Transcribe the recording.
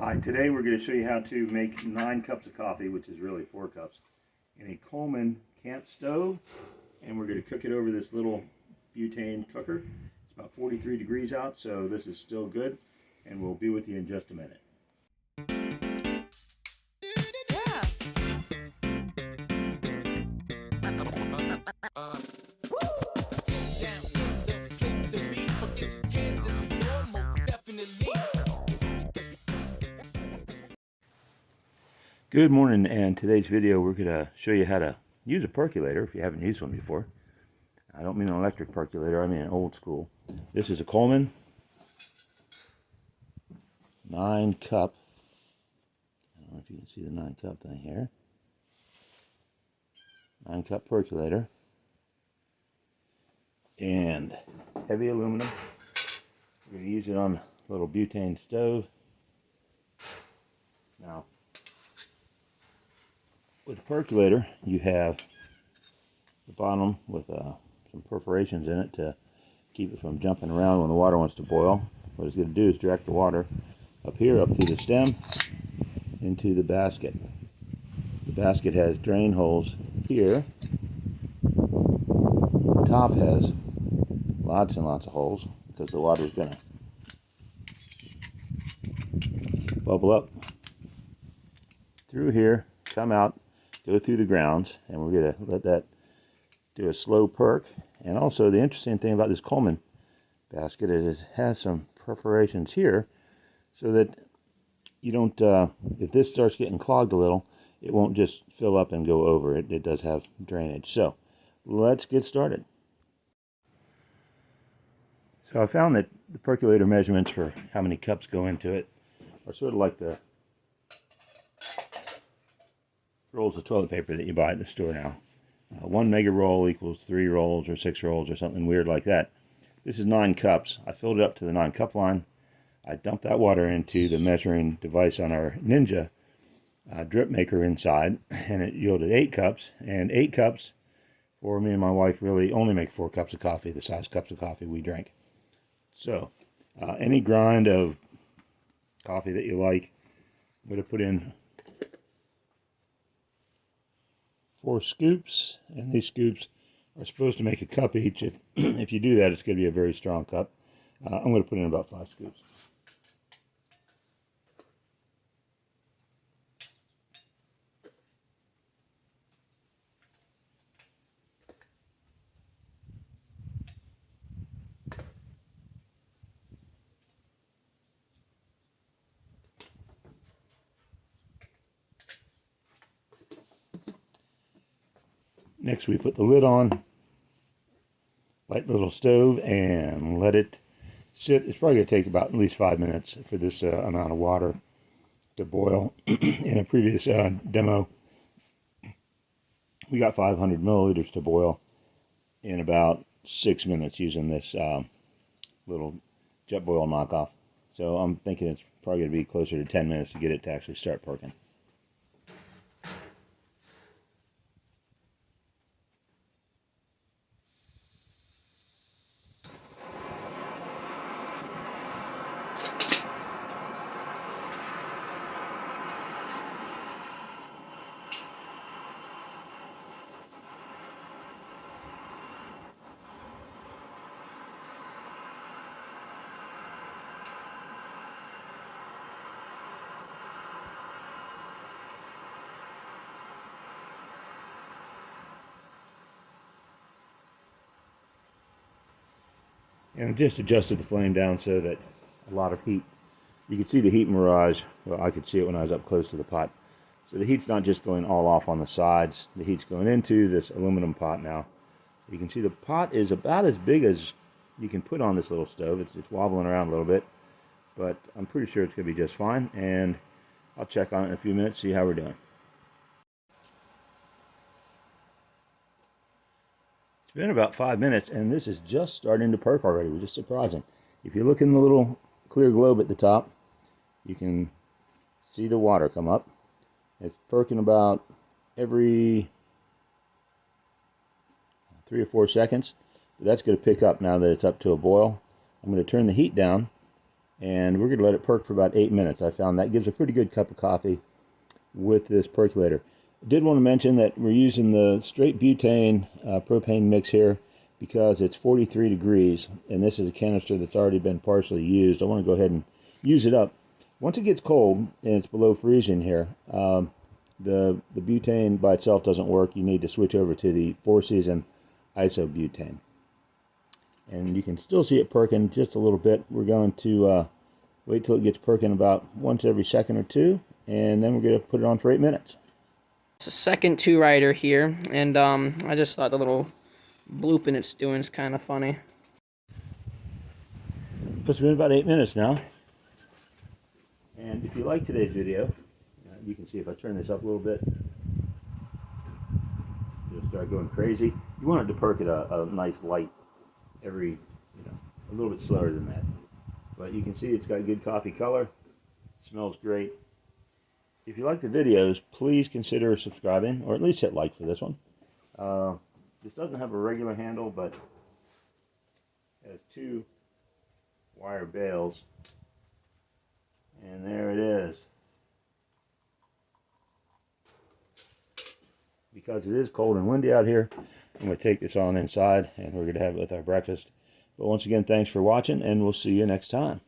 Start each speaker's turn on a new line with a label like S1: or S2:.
S1: Hi, today we're going to show you how to make 9 cups of coffee, which is really 4 cups, in a Coleman camp stove, and we're going to cook it over this little butane cooker. It's about 43 degrees out, so this is still good, and we'll be with you in just a minute. Good morning, and today's video we're going to show you how to use a percolator if you haven't used one before. I don't mean an electric percolator, I mean an old school. This is a Coleman 9 cup. I don't know if you can see the 9 cup thing here. 9 cup percolator. And heavy aluminum. We're going to use it on a little butane stove. Now, with a percolator, you have the bottom with some perforations in it to keep it from jumping around when the water wants to boil. What it's going to do is direct the water up here, up through the stem, into the basket. The basket has drain holes here. The top has lots and lots of holes because the water is going to bubble up through here, come out, go through the grounds, and we're going to let that do a slow perk. And also, the interesting thing about this Coleman basket is it has some perforations here so that you don't, if this starts getting clogged a little, it won't just fill up and go over. It does have drainage. So let's get started. So I found that the percolator measurements for how many cups go into it are sort of like the rolls of toilet paper that you buy at the store now. 1 mega roll equals 3 rolls or 6 rolls or something weird like that. This is 9 cups. I filled it up to the 9 cup line. I dumped that water into the measuring device on our Ninja drip maker inside, and it yielded 8 cups. And 8 cups for me and my wife really only make 4 cups of coffee, the size cups of coffee we drink. So any grind of coffee that you like, I'm going to put in 4 scoops, and these scoops are supposed to make a cup each. If you do that, it's going to be a very strong cup. I'm going to put in about 5 scoops. Next, we put the lid on, light the little stove, and let it sit. It's probably going to take about at least 5 minutes for this amount of water to boil. In a previous demo, we got 500 milliliters to boil in about 6 minutes using this little jet boil knockoff. So I'm thinking it's probably going to be closer to 10 minutes to get it to actually start perking. And I just adjusted the flame down so that a lot of heat, you could see the heat mirage. Well, I could see it when I was up close to the pot. So the heat's not just going all off on the sides. The heat's going into this aluminum pot now. You can see the pot is about as big as you can put on this little stove. It's wobbling around a little bit, but I'm pretty sure it's going to be just fine. And I'll check on it in a few minutes, see how we're doing. It's been about 5 minutes, and this is just starting to perk already, which is surprising. If you look in the little clear globe at the top, you can see the water come up. It's perking about every 3 or 4 seconds. But that's going to pick up now that it's up to a boil. I'm going to turn the heat down, and we're going to let it perk for about 8 minutes. I found that gives a pretty good cup of coffee with this percolator. I did want to mention that we're using the straight butane propane mix here because it's 43 degrees, and this is a canister that's already been partially used. I want to go ahead and use it up. Once it gets cold and it's below freezing here, the butane by itself doesn't work. You need to switch over to the 4-season isobutane. And you can still see it perking just a little bit. We're going to wait till it gets perking about once every second or two, and then we're going to put it on for 8 minutes.
S2: It's a second 2-rider here, and I just thought the little blooping it's doing is kind of funny.
S1: It's been about 8 minutes now. And if you like today's video, you can see if I turn this up a little bit, it'll start going crazy. You want it to perk at a nice light every, a little bit slower than that. But you can see it's got a good coffee color. Smells great. If you like the videos, please consider subscribing, or at least hit like for this one. This doesn't have a regular handle, but has 2 wire bails. And there it is. Because it is cold and windy out here, I'm going to take this on inside, and we're going to have it with our breakfast. But once again, thanks for watching, and we'll see you next time.